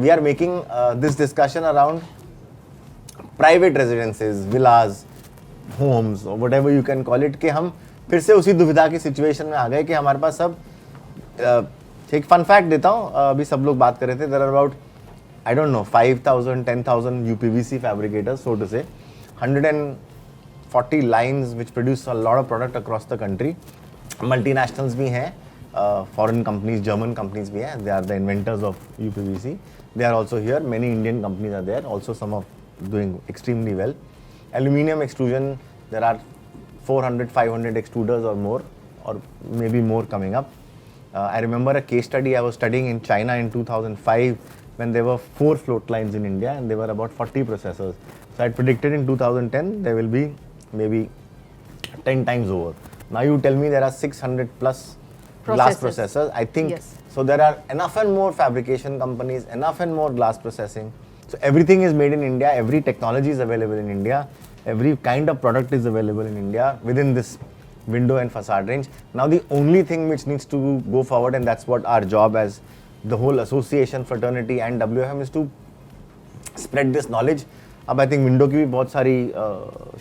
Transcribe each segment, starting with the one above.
we are making this discussion around private residences, villas, homes or whatever you can call it, कि हम फिर से उसी दुविधा की सिचुएशन में आ गए कि हमारे पास सब एक फन फैक्ट देता हूँ, अभी सब लोग बात कर रहे थे, there are about I don't know 5,000 10,000 UPVC fabricators, so to say 140 lines which produce a lot of product across the country. Multinationals भी हैं, फॉरेन कंपनीज, जर्मन कंपनीज भी हैं, they are the inventors of UPVC. They are also here, many Indian companies are there, also some of doing extremely well. Aluminium extrusion, there are 400 500 extruders or more, or maybe more coming up. I remember a case study I was studying in China in 2005 when there were 4 float lines in India and there were about 40 processors. So I predicted in 2010 there will be maybe 10 times over. Now you tell me there are 600 plus glass processors. I think yes. So there are enough and more fabrication companies, enough and more glass processing. So everything is made in India, every technology is available in India, every kind of product is available in India within this window and facade range. Now the only thing which needs to go forward, and that's what our job as the whole association, fraternity and WFM is to spread this knowledge. अब I think window की भी बहुत सारी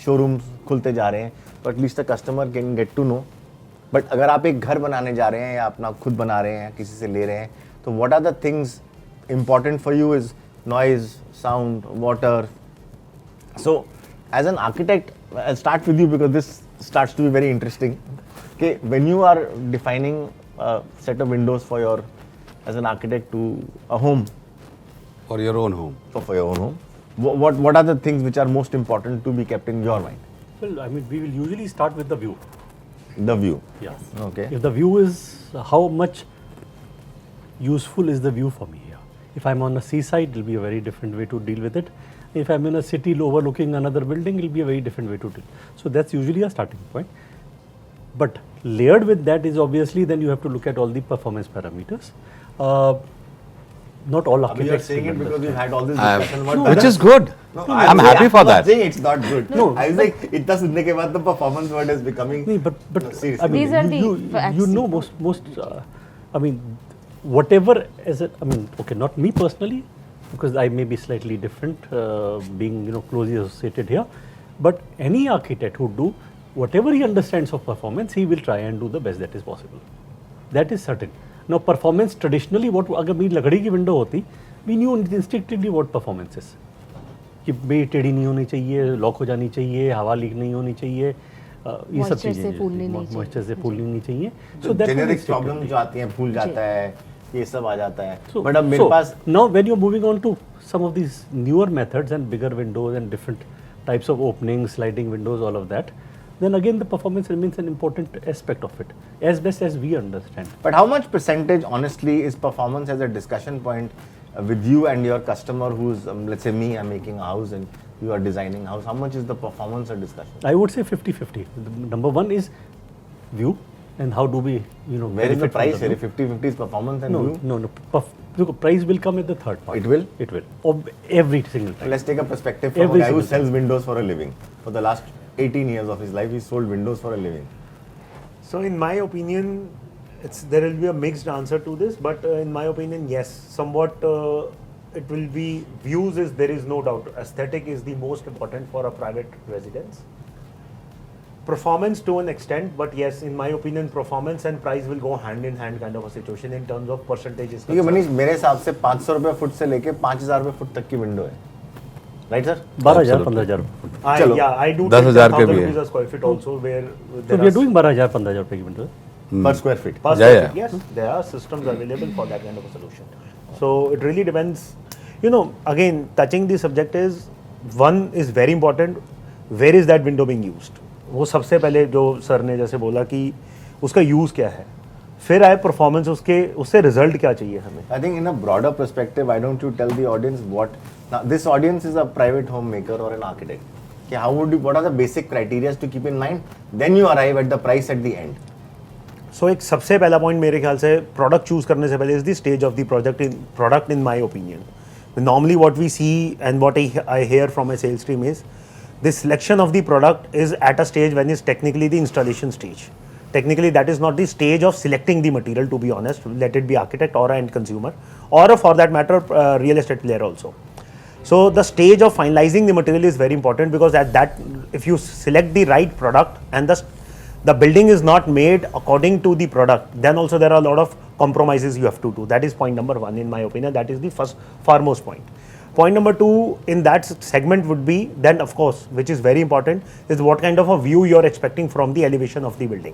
showrooms खुलते जा रहे हैं, तो at least the customer can get to know. But अगर आप एक घर बनाने जा रहे हैं या अपना खुद बना रहे हैं, किसी से ले रहे हैं, तो what are the things important for you is noise, sound, water. So as an architect, I'll start with you because this starts to be very interesting. Okay, when you are defining a set of windows for your, as an architect, to a home, For your own home. for your own home, what are the things which are most important to be kept in your mind? Well, I mean, we will usually start with the view. The view. Yes. Okay. If the view is, how much useful is the view for me here? If I'm on a seaside, it will be a very different way to deal with it. If I'm in a city overlooking another building, it will be a very different way to deal. So that's usually a starting point. But layered with that is obviously then you have to look at all the performance parameters. Not all You are architects. saying it will because we've understand. had all this discussion about Which balance. is good. No, I'm happy for I'm not that. saying it's not good. No, I was like, इतना सुनने के बाद the performance word is becoming. No, but No, seriously. I mean, These are the you know most I mean, whatever as a, I mean, okay, not me personally, because I may be slightly different, being closely associated here, but any architect who do whatever he understands of performance, he will try and do the best that is possible. That is certain. Now, performance traditionally, what अगर मेरी लकड़ी की window होती, we knew instinctively what performance is. कि भाई टेढ़ी नहीं होनी चाहिए, लॉक हो जानी चाहिए, हवा लीक नहीं होनी चाहिए, ये सब Moisture से चीजें फूलनी नहीं चाहिए। मॉइस्चर से फूलनी नहीं चाहिए. So that was generic instinctively. problem जो आती हैं, फूल जाता है, ये सब आ जाता है. So, But अब मेरे पास now when you're moving on to some of these newer methods and bigger windows and different types of openings, sliding windows, all of that, then again the performance remains an important aspect of it, as best as we understand. But how much percentage, honestly, is performance as a discussion point with you and your customer who's, let's say me, I'm making a house and you are designing a house. How much is the performance a discussion? I would say 50-50. Number one is view and how do we, Where is the benefit from price the here? view. 50-50 is performance and No, view? no. Look, price will come at the third part. It will? It will. Of every single time. Let's take a perspective from Every a guy who single sells windows for a living. For the last 18 years of his life, he sold windows for a living. So in my opinion, there will be a mixed answer to this, but in my opinion, yes, somewhat it will be views is there is no doubt. Aesthetic is the most important for a private residence. Performance to an extent, but yes, in my opinion, performance and price will go hand in hand kind of a situation in terms of percentages. क्योंकि मनीष मेरे हिसाब से 500 रुपए foot से लेके 5000 रुपए foot तक की विंडो है, राइट सर? 12,000, 15,000. चलो। Yeah, I do 10,000 के 10,000 भी है। rupees a square feet also where So there we are are doing 12,000, 15,000 रुपए की window. पर square feet. per Yeah, square yeah. feet, yes, there are systems available for that kind of a solution. So it really depends. Again, touching the subject is one is very important. Where is that window being used? वो सबसे पहले जो sir ने जैसे बोला कि उसका use क्या है, फिर आए परफॉर्मेंस, उससे रिजल्ट क्या चाहिए हमें. I think in a broader perspective, why don't you tell the audience what now this audience is a private homemaker or an architect. Okay, what are the basic criteria to keep in mind? Then you arrive at the price at the end. सो एक सबसे पहला point मेरे ख्याल से product choose करने से पहले is the stage of the product in my opinion. Normally what we see and what I hear from my sales team is the selection of the product is at a stage when it's technically the installation stage. technically that is not the stage of selecting the material, to be honest, let it be architect or end consumer, or for that matter real estate player also. So the stage of finalizing the material is very important, because at that, if you select the right product and the building is not made according to the product, then also there are a lot of compromises you have to do. That is point number one, in my opinion. That is the first foremost point. Point number two in that segment would be, then of course, which is very important, is what kind of a view you are expecting from the elevation of the building.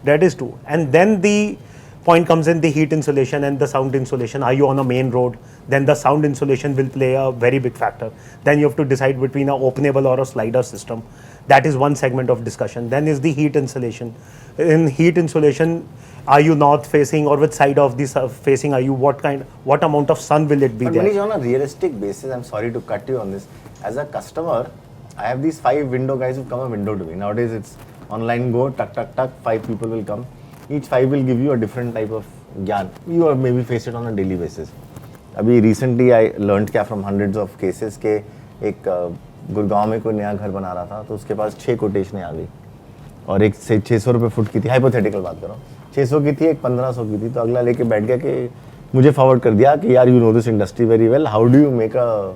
That is two. And then the point comes in the heat insulation and the sound insulation. Are you on a main road? Then the sound insulation will play a very big factor. Then you have to decide between a openable or a slider system. That is one segment of discussion. Then is the heat insulation. In heat insulation, are you north facing or which side of this facing are you? What amount of sun will it be But there? Manish, on a realistic basis, I'm sorry to cut you on this. As a customer, I have these 5 window guys who come a window to me. Nowadays, it's online go, tuck, tuck, tuck, 5 people will come. Each 5 will give you a different type of gyan. You are maybe face it on a daily basis. अभी recently I learned क्या from hundreds of cases के एक गुड़गांव में कोई नया घर बना रहा था, तो उसके पास 6 कोटेशनें आ गई और एक से 600 रुपये फुट की थी, हाइपोथेटिकल बात कर रहा हूँ, 600 की थी, एक 1500 की थी, तो अगला लेके बैठ गया कि मुझे फॉरवर्ड कर दिया कि यार you know this industry very well, how do you make a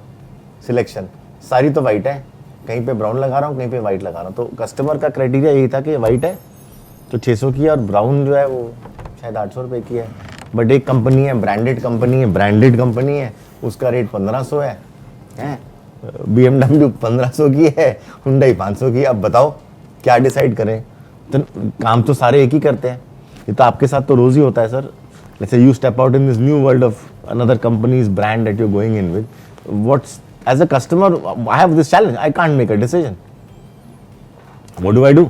selection, सारी तो वाइट है, कहीं पे ब्राउन लगा रहा हूँ, कहीं पे वाइट लगा रहा हूँ, तो कस्टमर का क्राइटेरिया यही था कि वाइट है तो 600 की है और ब्राउन जो है वो शायद 800 रुपये की है, बट एक कंपनी है, ब्रांडेड कंपनी है, उसका रेट 1500 है, BMW 1500 की है, हुंडई 500 की, अब बताओ क्या डिसाइड करें? तो काम तो सारे एक ही करते हैं, ये तो आपके साथ तो रोज ही होता है sir. Let's say you step out in this new world of another company's brand that you're going in with. What's, as a customer, I have this challenge. I can't make a decision. What do I do?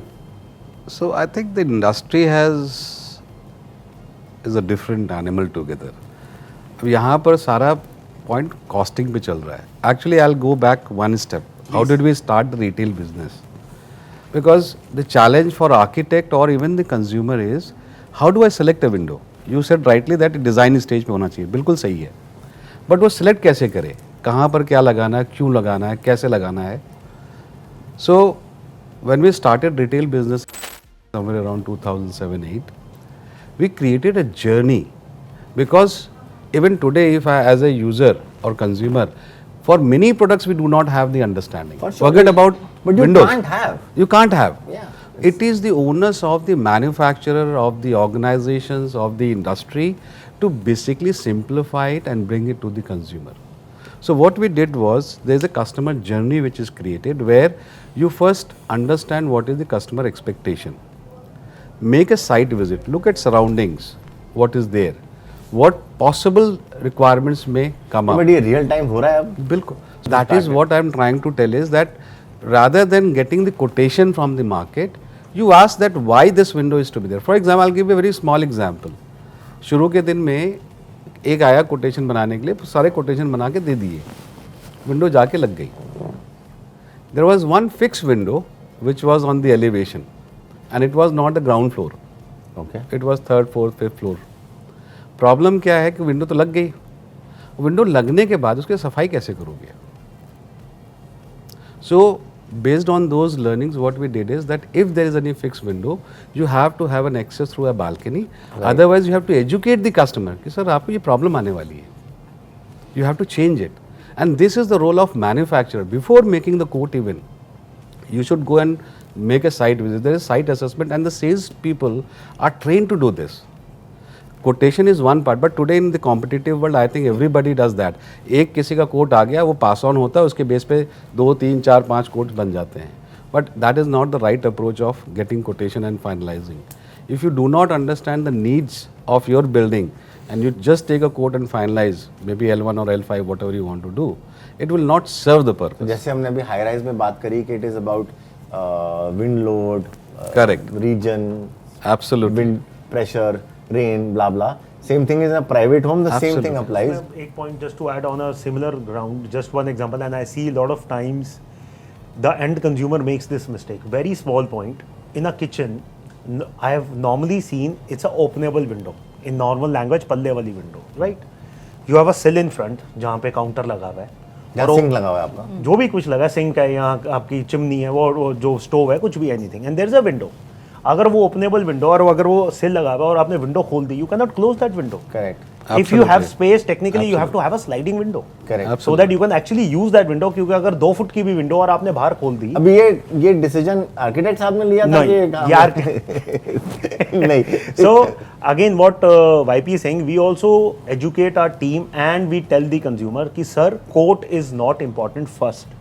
So I think the industry is a different animal together. अब यहाँ पर सारा point costing पे चल रहा है. Actually, I'll go back one step. How did we start the retail business? Because the challenge for architect or even the consumer is, how do I select a window? You said rightly that design stage पे होना चाहिए, बिल्कुल सही है. But वो select कैसे करे? कहाँ पर क्या लगाना है, क्यों लगाना है, कैसे लगाना है? So when we started retail business somewhere around 2007-8, we created a journey, because even today, if I as a user or consumer, for many products we do not have the understanding. For sure. Forget about But you windows. can't have. You can't have. Yeah. It is the onus of the manufacturer, of the organizations, of the industry to basically simplify it and bring it to the consumer. So what we did was, there is a customer journey which is created where you first understand what is the customer expectation. Make a site visit, look at surroundings, what is there, what possible requirements may come up. But ये real time हो रहा है अब. बिल्कुल. That is what I am trying to tell is that rather than getting the quotation from the market, you ask that why this window is to be there. For example, I'll give you a very small example. शुरू के दिन में एक आया quotation बनाने के लिए, सारे कोटेशन बना के दे दिए, विंडो जाके लग गई. There was one fixed window which was on the elevation and it was not the ground floor. Okay. It was third, fourth, fifth floor. Problem क्या है कि विंडो तो लग गई, विंडो लगने के बाद उसकी सफाई कैसे करोगे? So based on those learnings, what we did is that if there is any fixed window, you have to have an access through a balcony. Right. Otherwise, you have to educate the customer कि sir आपको ये problem आने वाली है. You have to change it, and this is the role of manufacturer. Before making the quote even, you should go and make a site visit. There is site assessment, and the sales people are trained to do this. Quotation is one part, but today in the competitive world, I think everybody does that. एक किसी का coat आ गया, वो pass on होता है, उसके base पे 2, 3, 4, 5 quotes बन जाते हैं. But that is not the right approach of getting quotation and finalizing. If you do not understand the needs of your building and you just take a quote and finalize, maybe L1 or L5, whatever you want to do, it will not serve the purpose. जैसे हमने अभी high rise में बात करी कि it is about wind load, Correct. region, Absolutely. wind pressure, rain, blah blah. Same thing is in a private home. The same thing Absolutely. applies. एक point just to add on a similar ground, just one example, and I see a lot of times the end consumer makes this mistake. Very small point. In a kitchen, I have normally seen it's a openable window. In normal language, पल्ले वाली window, right? You have a sill in front, जहाँ पे counter लगा हुआ है. यहाँ sink लगा हुआ है आपका. जो भी कुछ लगा, सिंक है, यहाँ आपकी चिमनी है, वो जो स्टोव है, कुछ भी anything, and there is a window. अगर वो ओपनेबल विंडो और अगर वो सिल लगा हुआ है और आपने विंडो खोल दी, you can not close that window. Correct. If you have Absolutely. space, technically you have to have a sliding window. Correct. So that you can actually use that window. क्योंकि अगर 2 फुट की भी window और आपने बाहर खोल दी. अभी ये डिसीजन आर्किटेक्ट साहब ने लिया था नहीं, कि यार नहीं. So again, what YP is saying, we also educate our team and we tell the consumer कि sir, quote is not important first.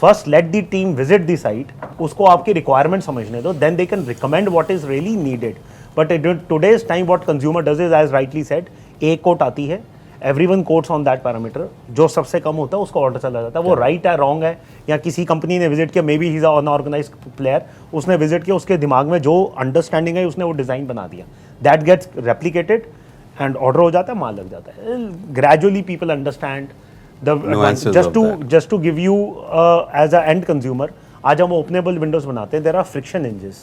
First, let the team visit the site. उसको आपकी requirement समझने दो. Then they can recommend what is really needed. But in today's time, what consumer does is, as rightly said, एक coat आती है, everyone quotes on that parameter. जो सबसे कम होता है उसको ऑर्डर चला जाता है. वो राइट है, रॉन्ग है, या किसी कंपनी ने विजिट किया, may be he is unorganised player, उसने विजिट किया, उसके दिमाग में जो अंडरस्टैंडिंग है उसने वो डिज़ाइन बना दिया. That gets replicated and order हो जाता है, माल लग जाता है. Gradually people understand Nuances just of to that. just to give you as a end consumer, आज हम openable windows बनाते हैं, there are friction hinges.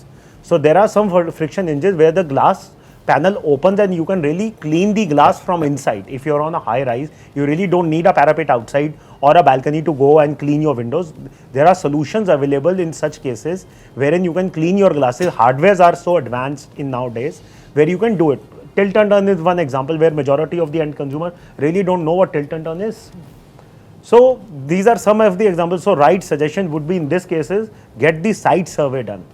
So there are some friction hinges where the glass panel opens and you can really clean the glass from inside. If you're on a high rise, you really don't need a parapet outside or a balcony to go and clean your windows. There are solutions available in such cases wherein you can clean your glasses. Hardwares are so advanced in nowadays where you can do it. Tilt and turn is one example where majority of the end consumer really don't know what tilt and turn is. So these are some of the examples. So right suggestion would be in this cases, get the site survey done.